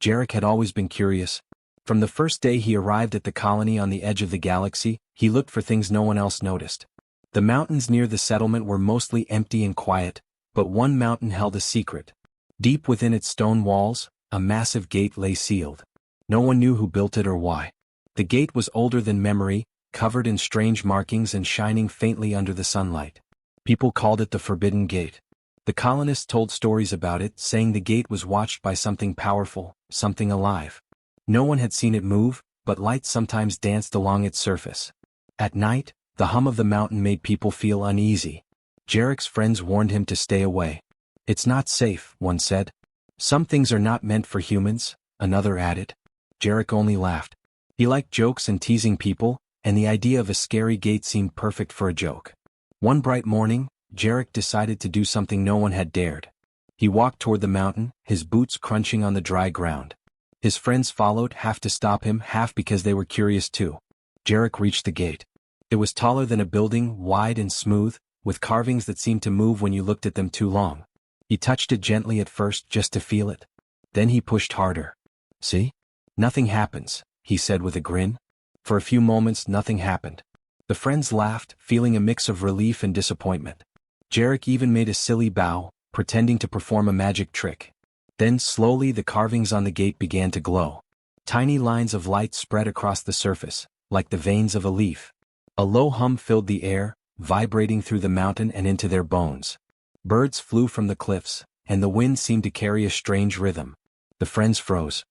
Jarek had always been curious. From the first day he arrived at the colony on the edge of the galaxy, he looked for things no one else noticed. The mountains near the settlement were mostly empty and quiet, but one mountain held a secret. Deep within its stone walls, a massive gate lay sealed. No one knew who built it or why. The gate was older than memory, covered in strange markings and shining faintly under the sunlight. People called it the Forbidden Gate. The colonists told stories about it, saying the gate was watched by something powerful, something alive. No one had seen it move, but light sometimes danced along its surface. At night, the hum of the mountain made people feel uneasy. Jarek's friends warned him to stay away. "It's not safe," one said. "Some things are not meant for humans," another added. Jarek only laughed. He liked jokes and teasing people, and the idea of a scary gate seemed perfect for a joke. One bright morning, Jarek decided to do something no one had dared. He walked toward the mountain, his boots crunching on the dry ground. His friends followed, half to stop him, half because they were curious too. Jarek reached the gate. It was taller than a building, wide and smooth, with carvings that seemed to move when you looked at them too long. He touched it gently at first just to feel it. Then he pushed harder. "See? Nothing happens," he said with a grin. For a few moments nothing happened. The friends laughed, feeling a mix of relief and disappointment. Jarek even made a silly bow, pretending to perform a magic trick. Then slowly the carvings on the gate began to glow. Tiny lines of light spread across the surface, like the veins of a leaf. A low hum filled the air, vibrating through the mountain and into their bones. Birds flew from the cliffs, and the wind seemed to carry a strange rhythm. The friends froze.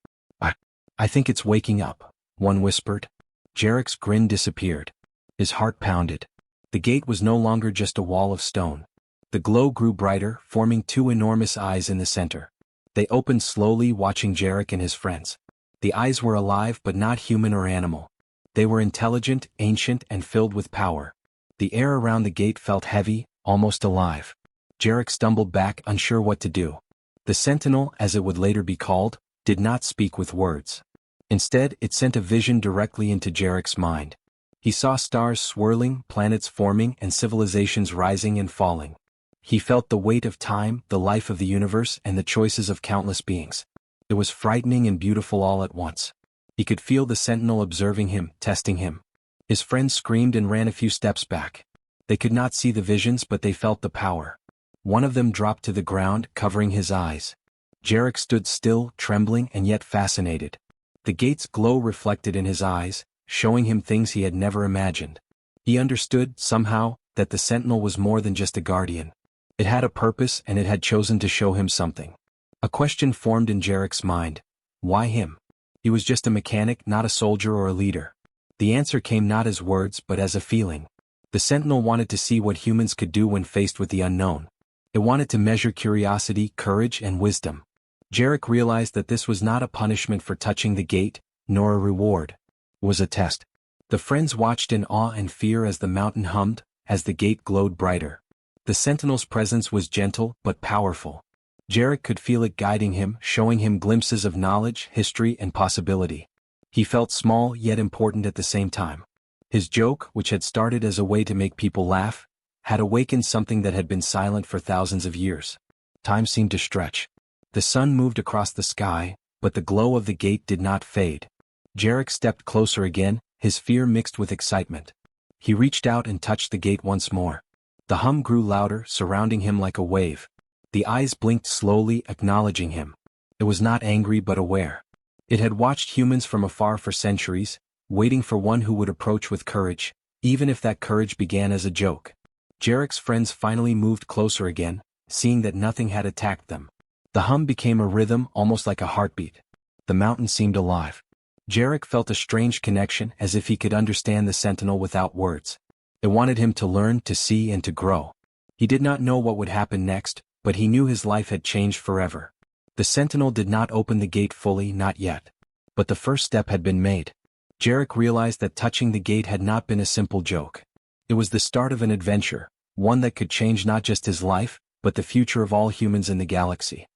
I think it's waking up," one whispered. Jarek's grin disappeared. His heart pounded. The gate was no longer just a wall of stone. The glow grew brighter, forming two enormous eyes in the center. They opened slowly, watching Jarek and his friends. The eyes were alive but not human or animal. They were intelligent, ancient, and filled with power. The air around the gate felt heavy, almost alive. Jarek stumbled back, unsure what to do. The Sentinel, as it would later be called, did not speak with words. Instead, it sent a vision directly into Jarek's mind. He saw stars swirling, planets forming, and civilizations rising and falling. He felt the weight of time, the life of the universe, and the choices of countless beings. It was frightening and beautiful all at once. He could feel the Sentinel observing him, testing him. His friends screamed and ran a few steps back. They could not see the visions, but they felt the power. One of them dropped to the ground, covering his eyes. Jarek stood still, trembling and yet fascinated. The gate's glow reflected in his eyes, showing him things he had never imagined. He understood, somehow, that the Sentinel was more than just a guardian. It had a purpose, and it had chosen to show him something. A question formed in Jarek's mind. Why him? He was just a mechanic, not a soldier or a leader. The answer came not as words but as a feeling. The Sentinel wanted to see what humans could do when faced with the unknown. It wanted to measure curiosity, courage, and wisdom. Jarek realized that this was not a punishment for touching the gate, nor a reward. It was a test. The friends watched in awe and fear as the mountain hummed, as the gate glowed brighter. The Sentinel's presence was gentle but powerful. Jarek could feel it guiding him, showing him glimpses of knowledge, history, and possibility. He felt small yet important at the same time. His joke, which had started as a way to make people laugh, had awakened something that had been silent for thousands of years. Time seemed to stretch. The sun moved across the sky, but the glow of the gate did not fade. Jarek stepped closer again, his fear mixed with excitement. He reached out and touched the gate once more. The hum grew louder, surrounding him like a wave. The eyes blinked slowly, acknowledging him. It was not angry but aware. It had watched humans from afar for centuries, waiting for one who would approach with courage, even if that courage began as a joke. Jarek's friends finally moved closer again, seeing that nothing had attacked them. The hum became a rhythm, almost like a heartbeat. The mountain seemed alive. Jarek felt a strange connection, as if he could understand the Sentinel without words. It wanted him to learn, to see, and to grow. He did not know what would happen next, but he knew his life had changed forever. The Sentinel did not open the gate fully, not yet. But the first step had been made. Jarek realized that touching the gate had not been a simple joke. It was the start of an adventure, one that could change not just his life, but the future of all humans in the galaxy.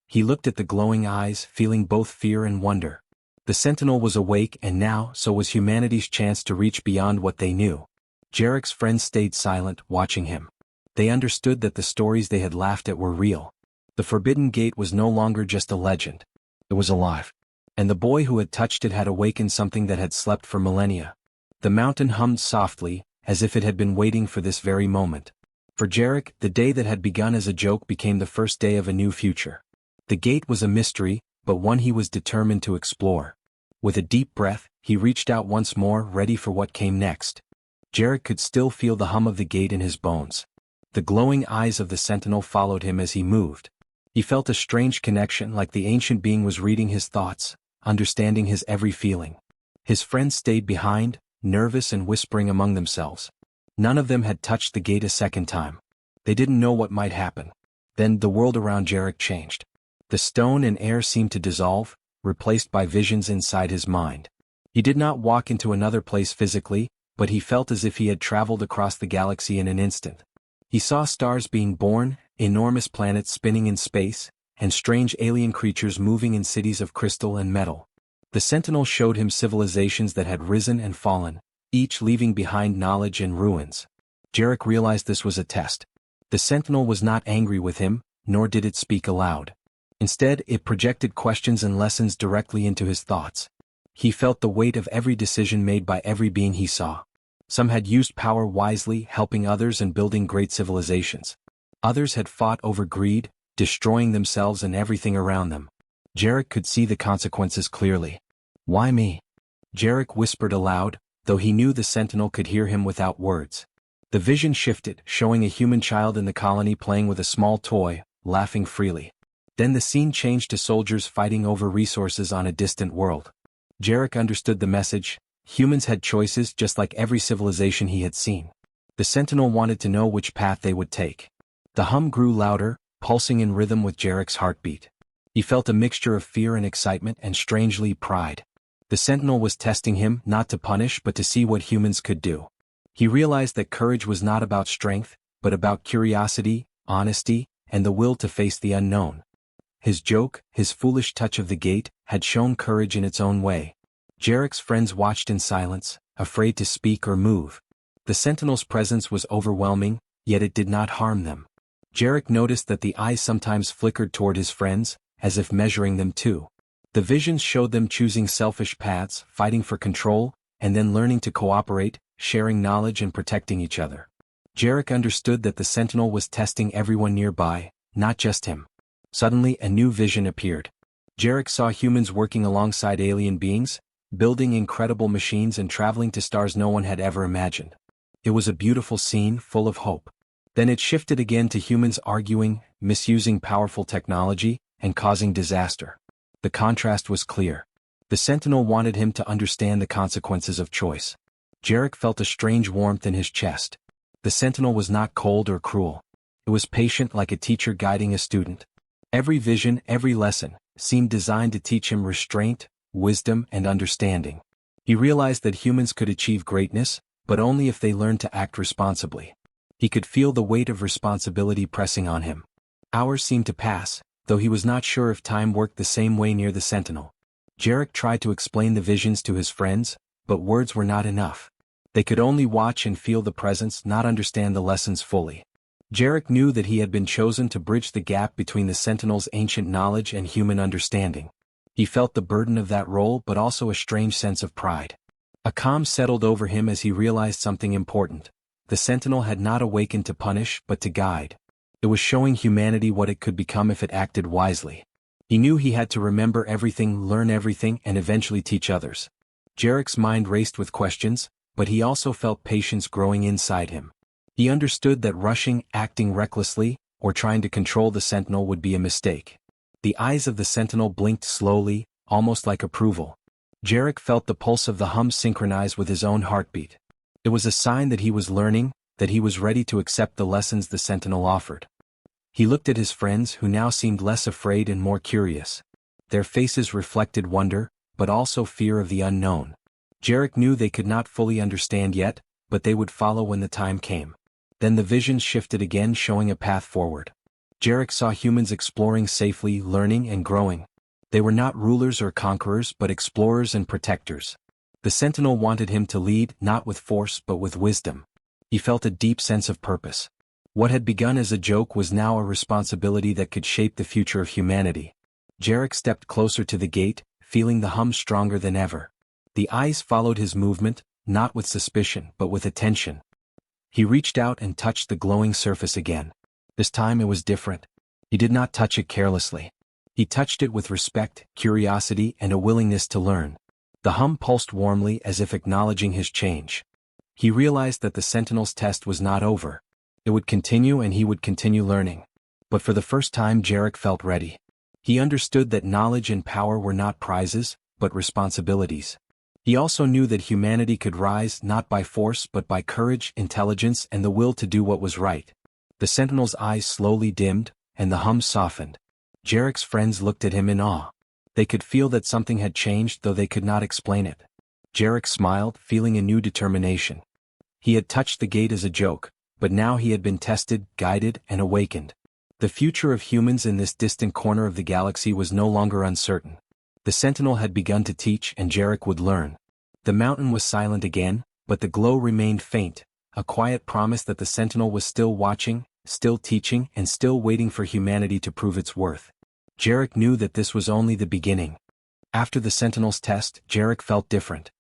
He looked at the glowing eyes, feeling both fear and wonder. The Sentinel was awake, and now, so was humanity's chance to reach beyond what they knew. Jarek's friends stayed silent, watching him. They understood that the stories they had laughed at were real. The Forbidden Gate was no longer just a legend. It was alive. and the boy who had touched it had awakened something that had slept for millennia. The mountain hummed softly, as if it had been waiting for this very moment. For Jarek, the day that had begun as a joke became the first day of a new future. The gate was a mystery, but one he was determined to explore. With a deep breath, he reached out once more, ready for what came next. Jarek could still feel the hum of the gate in his bones. The glowing eyes of the Sentinel followed him as he moved. He felt a strange connection, like the ancient being was reading his thoughts, understanding his every feeling. His friends stayed behind, nervous and whispering among themselves. None of them had touched the gate a second time. They didn't know what might happen. Then the world around Jarek changed. The stone and air seemed to dissolve, replaced by visions inside his mind. He did not walk into another place physically, but he felt as if he had traveled across the galaxy in an instant. He saw stars being born, enormous planets spinning in space, and strange alien creatures moving in cities of crystal and metal. The Sentinel showed him civilizations that had risen and fallen, each leaving behind knowledge and ruins. Jarek realized this was a test. The Sentinel was not angry with him, nor did it speak aloud. Instead, it projected questions and lessons directly into his thoughts. He felt the weight of every decision made by every being he saw. Some had used power wisely, helping others and building great civilizations. Others had fought over greed, destroying themselves and everything around them. Jarek could see the consequences clearly. "Why me?" Jarek whispered aloud, though he knew the Sentinel could hear him without words. The vision shifted, showing a human child in the colony playing with a small toy, laughing freely. Then the scene changed to soldiers fighting over resources on a distant world. Jarek understood the message. Humans had choices just like every civilization he had seen. The Sentinel wanted to know which path they would take. The hum grew louder, pulsing in rhythm with Jarek's heartbeat. He felt a mixture of fear and excitement and strangely pride. The Sentinel was testing him, not to punish but to see what humans could do. He realized that courage was not about strength, but about curiosity, honesty, and the will to face the unknown. His joke, his foolish touch of the gate, had shown courage in its own way. Jarek's friends watched in silence, afraid to speak or move. The Sentinel's presence was overwhelming, yet it did not harm them. Jarek noticed that the eyes sometimes flickered toward his friends, as if measuring them too. The visions showed them choosing selfish paths, fighting for control, and then learning to cooperate, sharing knowledge and protecting each other. Jarek understood that the Sentinel was testing everyone nearby, not just him. Suddenly a new vision appeared. Jarek saw humans working alongside alien beings, building incredible machines and traveling to stars no one had ever imagined. It was a beautiful scene, full of hope. Then it shifted again to humans arguing, misusing powerful technology, and causing disaster. The contrast was clear. The Sentinel wanted him to understand the consequences of choice. Jarek felt a strange warmth in his chest. The Sentinel was not cold or cruel. It was patient, like a teacher guiding a student. Every vision, every lesson, seemed designed to teach him restraint, wisdom, and understanding. He realized that humans could achieve greatness, but only if they learned to act responsibly. He could feel the weight of responsibility pressing on him. Hours seemed to pass, though he was not sure if time worked the same way near the Sentinel. Jarek tried to explain the visions to his friends, but words were not enough. They could only watch and feel the presence, not understand the lessons fully. Jarek knew that he had been chosen to bridge the gap between the Sentinel's ancient knowledge and human understanding. He felt the burden of that role but also a strange sense of pride. A calm settled over him as he realized something important. The Sentinel had not awakened to punish but to guide. It was showing humanity what it could become if it acted wisely. He knew he had to remember everything, learn everything, and eventually teach others. Jarek's mind raced with questions, but he also felt patience growing inside him. He understood that rushing, acting recklessly, or trying to control the Sentinel would be a mistake. The eyes of the Sentinel blinked slowly, almost like approval. Jarek felt the pulse of the hum synchronize with his own heartbeat. It was a sign that he was learning, that he was ready to accept the lessons the Sentinel offered. He looked at his friends who now seemed less afraid and more curious. Their faces reflected wonder, but also fear of the unknown. Jarek knew they could not fully understand yet, but they would follow when the time came. Then the vision shifted again, showing a path forward. Jarek saw humans exploring safely, learning and growing. They were not rulers or conquerors but explorers and protectors. The Sentinel wanted him to lead, not with force but with wisdom. He felt a deep sense of purpose. What had begun as a joke was now a responsibility that could shape the future of humanity. Jarek stepped closer to the gate, feeling the hum stronger than ever. The eyes followed his movement, not with suspicion but with attention. He reached out and touched the glowing surface again. This time it was different. He did not touch it carelessly. He touched it with respect, curiosity, and a willingness to learn. The hum pulsed warmly as if acknowledging his change. He realized that the Sentinel's test was not over. It would continue and he would continue learning. But for the first time Jarek felt ready. He understood that knowledge and power were not prizes, but responsibilities. He also knew that humanity could rise not by force but by courage, intelligence, and the will to do what was right. The Sentinel's eyes slowly dimmed, and the hum softened. Jarek's friends looked at him in awe. They could feel that something had changed though they could not explain it. Jarek smiled, feeling a new determination. He had touched the gate as a joke, but now he had been tested, guided, and awakened. The future of humans in this distant corner of the galaxy was no longer uncertain. The Sentinel had begun to teach and Jarek would learn. The mountain was silent again, but the glow remained faint, a quiet promise that the Sentinel was still watching, still teaching, and still waiting for humanity to prove its worth. Jarek knew that this was only the beginning. After the Sentinel's test, Jarek felt different.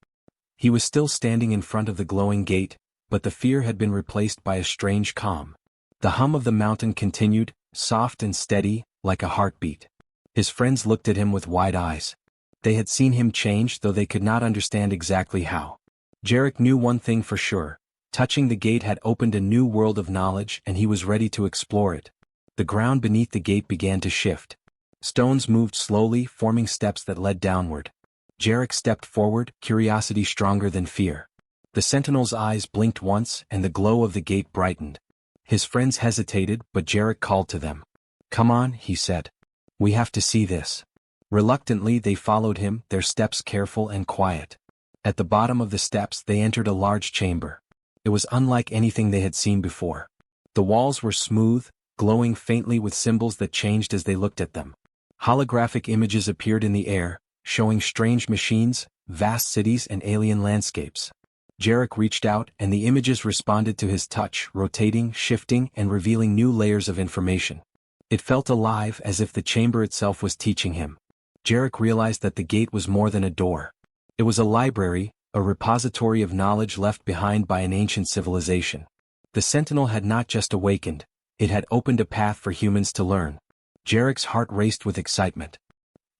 He was still standing in front of the glowing gate, but the fear had been replaced by a strange calm. The hum of the mountain continued, soft and steady, like a heartbeat. His friends looked at him with wide eyes. They had seen him change though they could not understand exactly how. Jarek knew one thing for sure. Touching the gate had opened a new world of knowledge and he was ready to explore it. The ground beneath the gate began to shift. Stones moved slowly, forming steps that led downward. Jarek stepped forward, curiosity stronger than fear. The Sentinel's eyes blinked once and the glow of the gate brightened. His friends hesitated, but Jarek called to them. "Come on," he said. "We have to see this." Reluctantly they followed him, their steps careful and quiet. At the bottom of the steps they entered a large chamber. It was unlike anything they had seen before. The walls were smooth, glowing faintly with symbols that changed as they looked at them. Holographic images appeared in the air, showing strange machines, vast cities and alien landscapes. Jarek reached out and the images responded to his touch, rotating, shifting, and revealing new layers of information. It felt alive as if the chamber itself was teaching him. Jarek realized that the gate was more than a door. It was a library, a repository of knowledge left behind by an ancient civilization. The Sentinel had not just awakened, it had opened a path for humans to learn. Jarek's heart raced with excitement.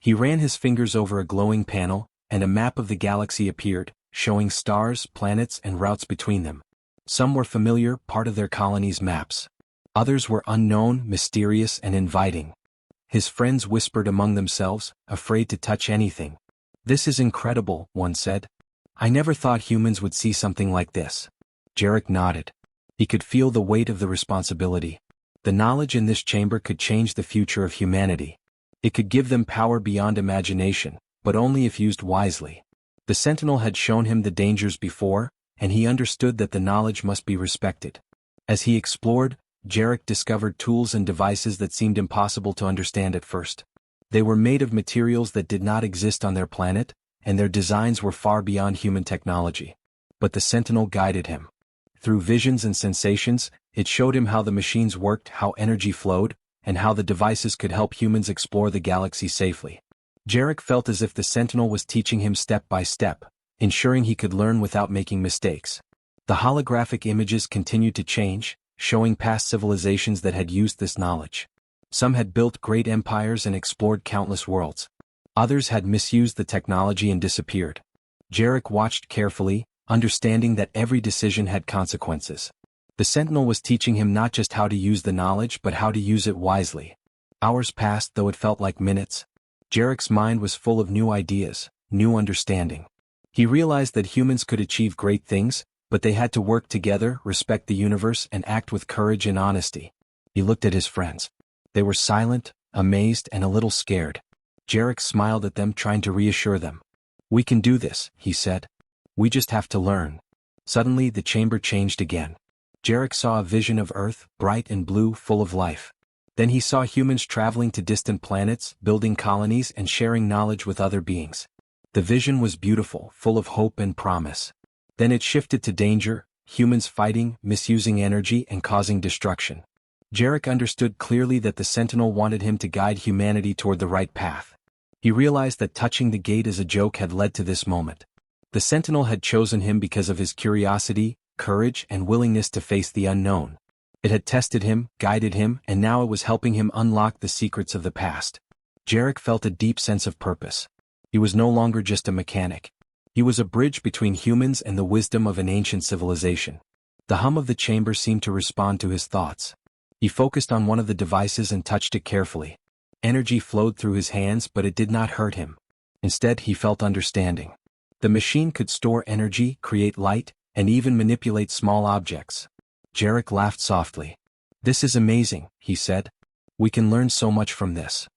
He ran his fingers over a glowing panel, and a map of the galaxy appeared, showing stars, planets, and routes between them. Some were familiar, part of their colony's maps. Others were unknown, mysterious, and inviting. His friends whispered among themselves, afraid to touch anything. "This is incredible," one said. "I never thought humans would see something like this." Jarek nodded. He could feel the weight of the responsibility. The knowledge in this chamber could change the future of humanity. It could give them power beyond imagination, but only if used wisely. The Sentinel had shown him the dangers before, and he understood that the knowledge must be respected. As he explored, Jarek discovered tools and devices that seemed impossible to understand at first. They were made of materials that did not exist on their planet, and their designs were far beyond human technology. But the Sentinel guided him. Through visions and sensations, it showed him how the machines worked, how energy flowed, and how the devices could help humans explore the galaxy safely. Jarek felt as if the Sentinel was teaching him step by step, ensuring he could learn without making mistakes. The holographic images continued to change, showing past civilizations that had used this knowledge. Some had built great empires and explored countless worlds. Others had misused the technology and disappeared. Jarek watched carefully, understanding that every decision had consequences. The Sentinel was teaching him not just how to use the knowledge but how to use it wisely. Hours passed though it felt like minutes. Jarek's mind was full of new ideas, new understanding. He realized that humans could achieve great things, but they had to work together, respect the universe, and act with courage and honesty. He looked at his friends. They were silent, amazed, and a little scared. Jarek smiled at them, trying to reassure them. "We can do this," he said. "We just have to learn." Suddenly the chamber changed again. Jarek saw a vision of Earth, bright and blue, full of life. Then he saw humans traveling to distant planets, building colonies, and sharing knowledge with other beings. The vision was beautiful, full of hope and promise. Then it shifted to danger, humans fighting, misusing energy, and causing destruction. Jarek understood clearly that the Sentinel wanted him to guide humanity toward the right path. He realized that touching the gate as a joke had led to this moment. The Sentinel had chosen him because of his curiosity, courage, and willingness to face the unknown. It had tested him, guided him, and now it was helping him unlock the secrets of the past. Jarek felt a deep sense of purpose. He was no longer just a mechanic. He was a bridge between humans and the wisdom of an ancient civilization. The hum of the chamber seemed to respond to his thoughts. He focused on one of the devices and touched it carefully. Energy flowed through his hands, but it did not hurt him. Instead, he felt understanding. The machine could store energy, create light, and even manipulate small objects. Jarek laughed softly. "This is amazing," he said. "We can learn so much from this."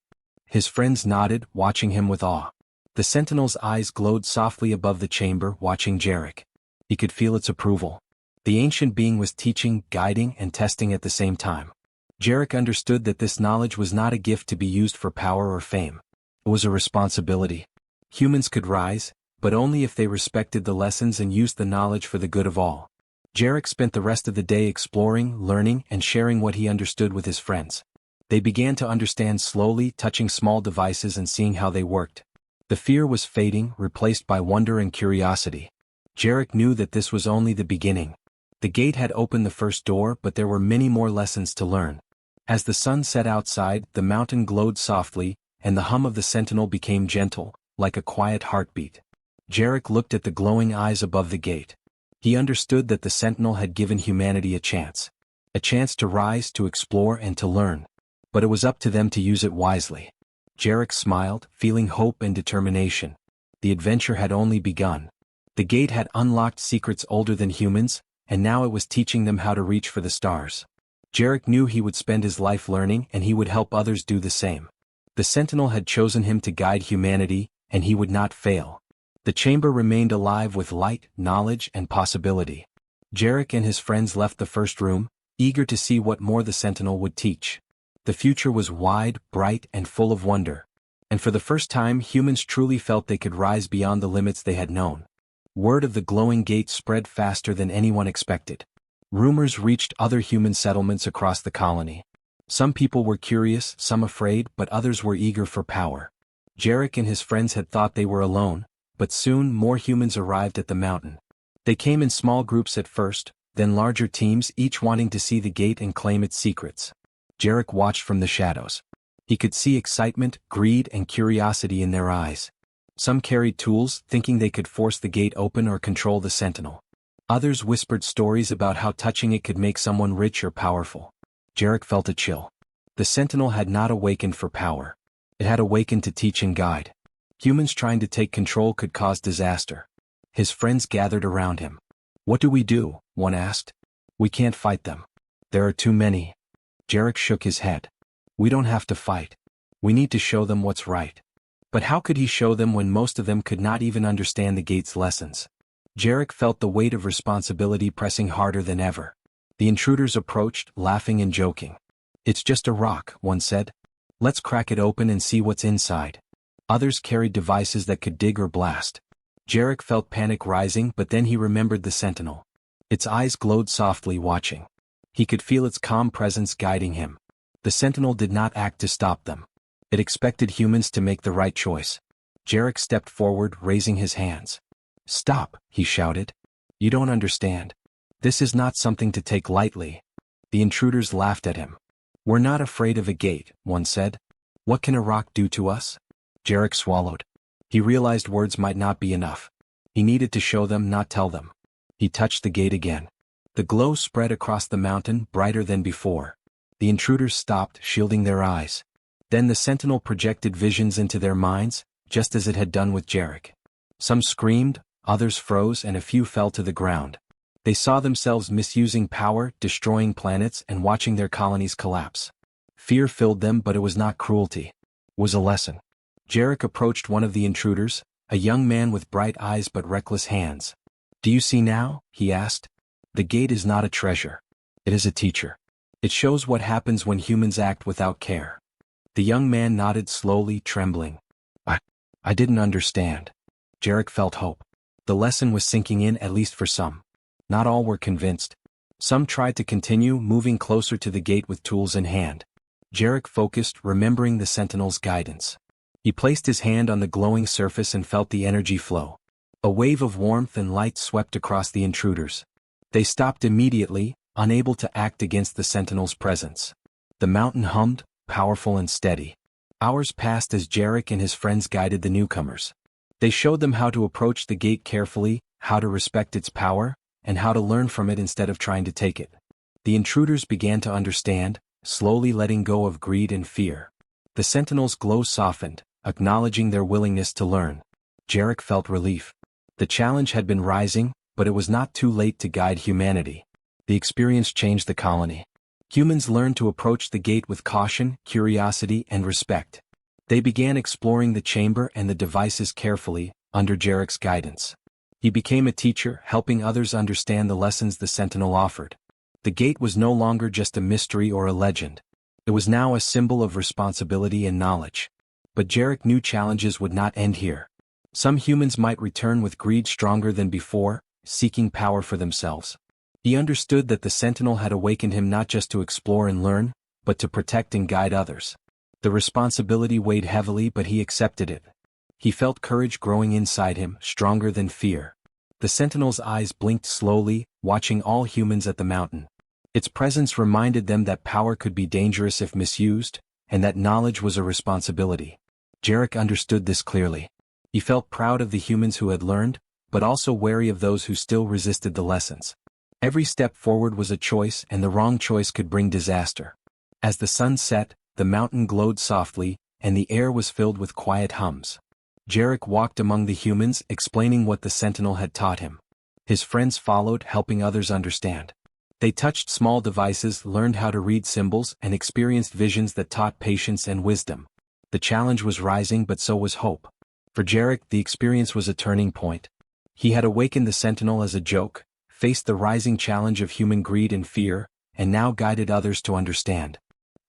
His friends nodded, watching him with awe. The Sentinel's eyes glowed softly above the chamber, watching Jarek. He could feel its approval. The ancient being was teaching, guiding, and testing at the same time. Jarek understood that this knowledge was not a gift to be used for power or fame. It was a responsibility. Humans could rise, but only if they respected the lessons and used the knowledge for the good of all. Jarek spent the rest of the day exploring, learning, and sharing what he understood with his friends. They began to understand slowly, touching small devices and seeing how they worked. The fear was fading, replaced by wonder and curiosity. Jarek knew that this was only the beginning. The gate had opened the first door, but there were many more lessons to learn. As the sun set outside, the mountain glowed softly, and the hum of the Sentinel became gentle, like a quiet heartbeat. Jarek looked at the glowing eyes above the gate. He understood that the Sentinel had given humanity a chance to rise, to explore, and to learn. But it was up to them to use it wisely. Jarek smiled, feeling hope and determination. The adventure had only begun. The gate had unlocked secrets older than humans, and now it was teaching them how to reach for the stars. Jarek knew he would spend his life learning, and he would help others do the same. The Sentinel had chosen him to guide humanity, and he would not fail. The chamber remained alive with light, knowledge, and possibility. Jarek and his friends left the first room, eager to see what more the Sentinel would teach. The future was wide, bright, and full of wonder. And for the first time, humans truly felt they could rise beyond the limits they had known. Word of the glowing gate spread faster than anyone expected. Rumors reached other human settlements across the colony. Some people were curious, some afraid, but others were eager for power. Jarek and his friends had thought they were alone, but soon more humans arrived at the mountain. They came in small groups at first, then larger teams, each wanting to see the gate and claim its secrets. Jarek watched from the shadows. He could see excitement, greed, and curiosity in their eyes. Some carried tools, thinking they could force the gate open or control the Sentinel. Others whispered stories about how touching it could make someone rich or powerful. Jarek felt a chill. The Sentinel had not awakened for power. It had awakened to teach and guide. Humans trying to take control could cause disaster. His friends gathered around him. "What do we do?" one asked. "We can't fight them. There are too many." Jarek shook his head. "We don't have to fight. We need to show them what's right." But how could he show them when most of them could not even understand the gate's lessons? Jarek felt the weight of responsibility pressing harder than ever. The intruders approached, laughing and joking. "It's just a rock," one said. "Let's crack it open and see what's inside." Others carried devices that could dig or blast. Jarek felt panic rising, but then he remembered the Sentinel. Its eyes glowed softly, watching. He could feel its calm presence guiding him. The Sentinel did not act to stop them. It expected humans to make the right choice. Jarek stepped forward, raising his hands. "Stop," he shouted. "You don't understand. This is not something to take lightly." The intruders laughed at him. "We're not afraid of a gate," one said. "What can a rock do to us?" Jarek swallowed. He realized words might not be enough. He needed to show them, not tell them. He touched the gate again. The glow spread across the mountain, brighter than before. The intruders stopped, shielding their eyes. Then the Sentinel projected visions into their minds, just as it had done with Jarek. Some screamed, others froze, and a few fell to the ground. They saw themselves misusing power, destroying planets, and watching their colonies collapse. Fear filled them, but it was not cruelty. It was a lesson. Jarek approached one of the intruders, a young man with bright eyes but reckless hands. "Do you see now?" he asked. "The gate is not a treasure. It is a teacher. It shows what happens when humans act without care." The young man nodded slowly, trembling. I didn't understand." Jarek felt hope. The lesson was sinking in, at least for some. Not all were convinced. Some tried to continue, moving closer to the gate with tools in hand. Jarek focused, remembering the Sentinel's guidance. He placed his hand on the glowing surface and felt the energy flow. A wave of warmth and light swept across the intruders. They stopped immediately, unable to act against the Sentinel's presence. The mountain hummed, powerful and steady. Hours passed as Jarek and his friends guided the newcomers. They showed them how to approach the gate carefully, how to respect its power, and how to learn from it instead of trying to take it. The intruders began to understand, slowly letting go of greed and fear. The Sentinel's glow softened, acknowledging their willingness to learn. Jarek felt relief. The challenge had been rising, but it was not too late to guide humanity. The experience changed the colony. Humans learned to approach the gate with caution, curiosity, and respect. They began exploring the chamber and the devices carefully, under Jarek's guidance. He became a teacher, helping others understand the lessons the Sentinel offered. The gate was no longer just a mystery or a legend. It was now a symbol of responsibility and knowledge. But Jarek knew challenges would not end here. Some humans might return with greed stronger than before, seeking power for themselves. He understood that the Sentinel had awakened him not just to explore and learn, but to protect and guide others. The responsibility weighed heavily, but he accepted it. He felt courage growing inside him, stronger than fear. The Sentinel's eyes blinked slowly, watching all humans at the mountain. Its presence reminded them that power could be dangerous if misused, and that knowledge was a responsibility. Jarek understood this clearly. He felt proud of the humans who had learned, but also wary of those who still resisted the lessons. Every step forward was a choice, and the wrong choice could bring disaster. As the sun set, the mountain glowed softly, and the air was filled with quiet hums. Jarek walked among the humans, explaining what the Sentinel had taught him. His friends followed, helping others understand. They touched small devices, learned how to read symbols, and experienced visions that taught patience and wisdom. The challenge was rising, but so was hope. For Jarek, the experience was a turning point. He had awakened the Sentinel as a joke, faced the rising challenge of human greed and fear, and now guided others to understand.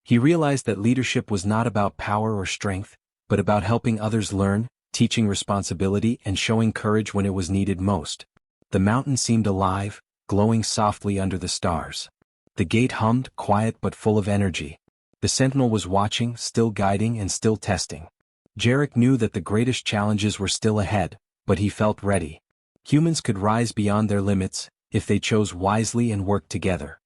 He realized that leadership was not about power or strength, but about helping others learn, teaching responsibility, and showing courage when it was needed most. The mountain seemed alive, glowing softly under the stars. The gate hummed, quiet but full of energy. The Sentinel was watching, still guiding and still testing. Jarek knew that the greatest challenges were still ahead, but he felt ready. Humans could rise beyond their limits, if they chose wisely and worked together.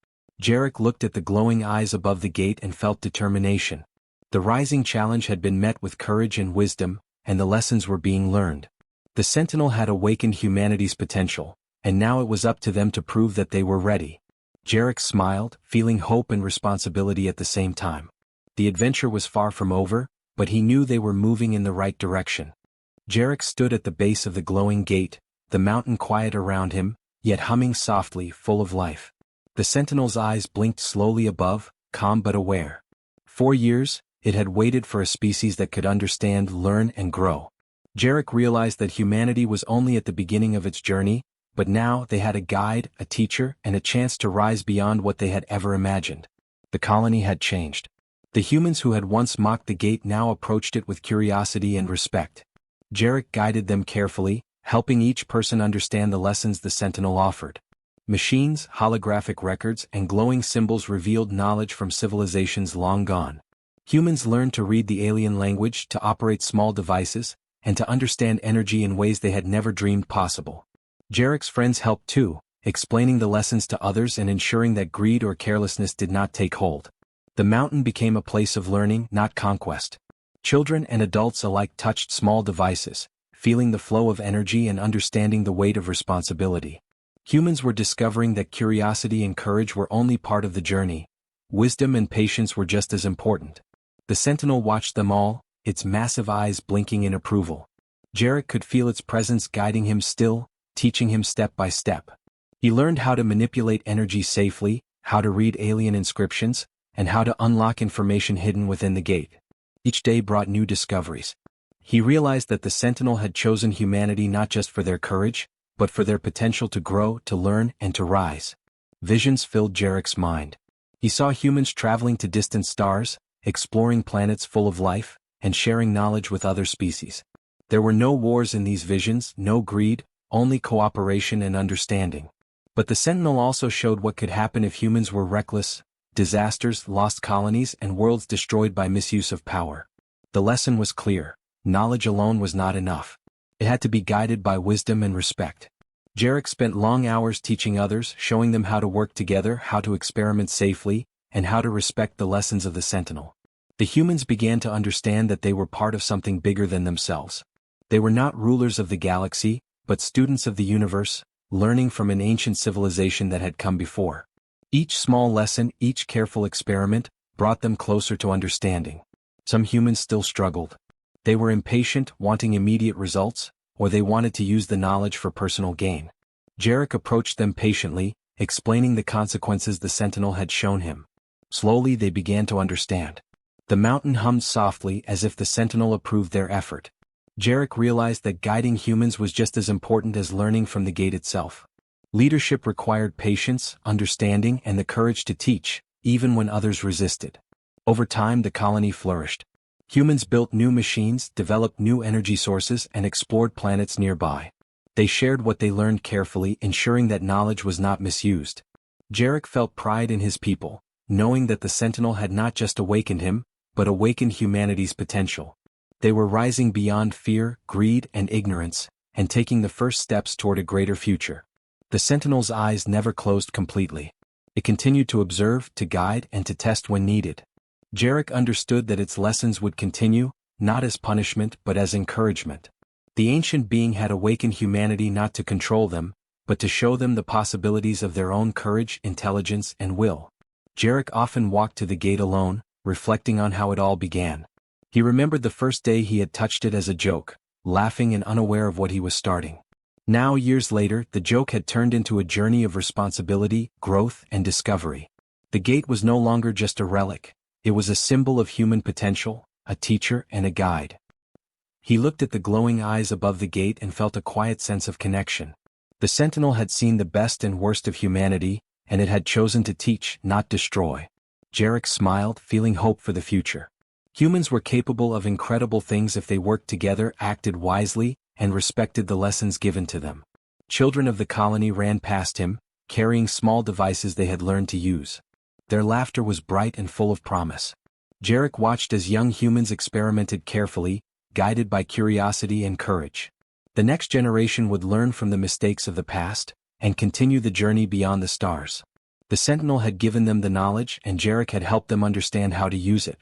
Jarek looked at the glowing eyes above the gate and felt determination. The rising challenge had been met with courage and wisdom, and the lessons were being learned. The Sentinel had awakened humanity's potential, and now it was up to them to prove that they were ready. Jarek smiled, feeling hope and responsibility at the same time. The adventure was far from over, but he knew they were moving in the right direction. Jarek stood at the base of the glowing gate, the mountain quiet around him, yet humming softly, full of life. The Sentinel's eyes blinked slowly above, calm but aware. 4 years, it had waited for a species that could understand, learn, and grow. Jarek realized that humanity was only at the beginning of its journey, but now they had a guide, a teacher, and a chance to rise beyond what they had ever imagined. The colony had changed. The humans who had once mocked the gate now approached it with curiosity and respect. Jarek guided them carefully, helping each person understand the lessons the Sentinel offered. Machines, holographic records, and glowing symbols revealed knowledge from civilizations long gone. Humans learned to read the alien language, to operate small devices, and to understand energy in ways they had never dreamed possible. Jarek's friends helped too, explaining the lessons to others and ensuring that greed or carelessness did not take hold. The mountain became a place of learning, not conquest. Children and adults alike touched small devices, feeling the flow of energy and understanding the weight of responsibility. Humans were discovering that curiosity and courage were only part of the journey. Wisdom and patience were just as important. The Sentinel watched them all, its massive eyes blinking in approval. Jarek could feel its presence guiding him still, teaching him step by step. He learned how to manipulate energy safely, how to read alien inscriptions, and how to unlock information hidden within the gate. Each day brought new discoveries. He realized that the Sentinel had chosen humanity not just for their courage, but for their potential to grow, to learn, and to rise. Visions filled Jarek's mind. He saw humans traveling to distant stars, exploring planets full of life, and sharing knowledge with other species. There were no wars in these visions, no greed, only cooperation and understanding. But the Sentinel also showed what could happen if humans were reckless: disasters, lost colonies, and worlds destroyed by misuse of power. The lesson was clear. knowledge alone was not enough. It had to be guided by wisdom and respect. Jarek spent long hours teaching others, showing them how to work together, how to experiment safely, and how to respect the lessons of the Sentinel. The humans began to understand that they were part of something bigger than themselves. They were not rulers of the galaxy, but students of the universe, learning from an ancient civilization that had come before. Each small lesson, each careful experiment, brought them closer to understanding. Some humans still struggled. They were impatient, wanting immediate results, or they wanted to use the knowledge for personal gain. Jarek approached them patiently, explaining the consequences the Sentinel had shown him. Slowly they began to understand. The mountain hummed softly as if the Sentinel approved their effort. Jarek realized that guiding humans was just as important as learning from the gate itself. Leadership required patience, understanding, and the courage to teach, even when others resisted. Over time the colony flourished. Humans built new machines, developed new energy sources, and explored planets nearby. They shared what they learned carefully, ensuring that knowledge was not misused. Jarek felt pride in his people, knowing that the Sentinel had not just awakened him, but awakened humanity's potential. They were rising beyond fear, greed, and ignorance, and taking the first steps toward a greater future. The Sentinel's eyes never closed completely. It continued to observe, to guide, and to test when needed. Jarek understood that its lessons would continue, not as punishment but as encouragement. The ancient being had awakened humanity not to control them, but to show them the possibilities of their own courage, intelligence, and will. Jarek often walked to the gate alone, reflecting on how it all began. He remembered the first day he had touched it as a joke, laughing and unaware of what he was starting. Now, years later, the joke had turned into a journey of responsibility, growth, and discovery. The gate was no longer just a relic. It was a symbol of human potential, a teacher, and a guide. He looked at the glowing eyes above the gate and felt a quiet sense of connection. The Sentinel had seen the best and worst of humanity, and it had chosen to teach, not destroy. Jarek smiled, feeling hope for the future. Humans were capable of incredible things if they worked together, acted wisely, and respected the lessons given to them. Children of the colony ran past him, carrying small devices they had learned to use. Their laughter was bright and full of promise. Jarek watched as young humans experimented carefully, guided by curiosity and courage. The next generation would learn from the mistakes of the past, and continue the journey beyond the stars. The Sentinel had given them the knowledge, and Jarek had helped them understand how to use it.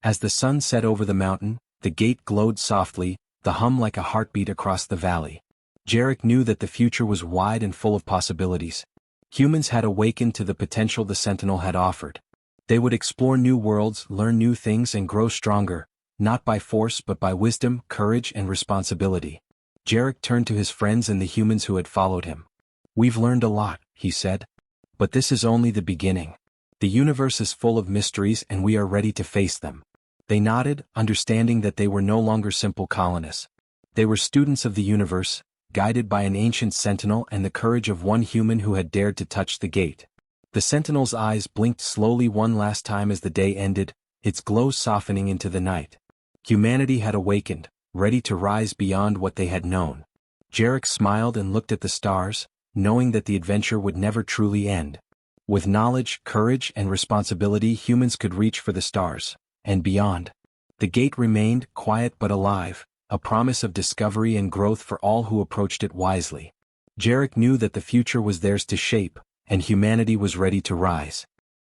As the sun set over the mountain, the gate glowed softly, the hum like a heartbeat across the valley. Jarek knew that the future was wide and full of possibilities. Humans had awakened to the potential the Sentinel had offered. They would explore new worlds, learn new things, and grow stronger, not by force but by wisdom, courage, and responsibility. Jarek turned to his friends and the humans who had followed him. "We've learned a lot," he said. "But this is only the beginning. The universe is full of mysteries and we are ready to face them." They nodded, understanding that they were no longer simple colonists. They were students of the universe, guided by an ancient Sentinel and the courage of one human who had dared to touch the gate. The Sentinel's eyes blinked slowly one last time as the day ended, its glow softening into the night. Humanity had awakened, ready to rise beyond what they had known. Jarek smiled and looked at the stars, knowing that the adventure would never truly end. With knowledge, courage, and responsibility, humans could reach for the stars, and beyond. The gate remained, quiet but alive, a promise of discovery and growth for all who approached it wisely. Jarek knew that the future was theirs to shape, and humanity was ready to rise.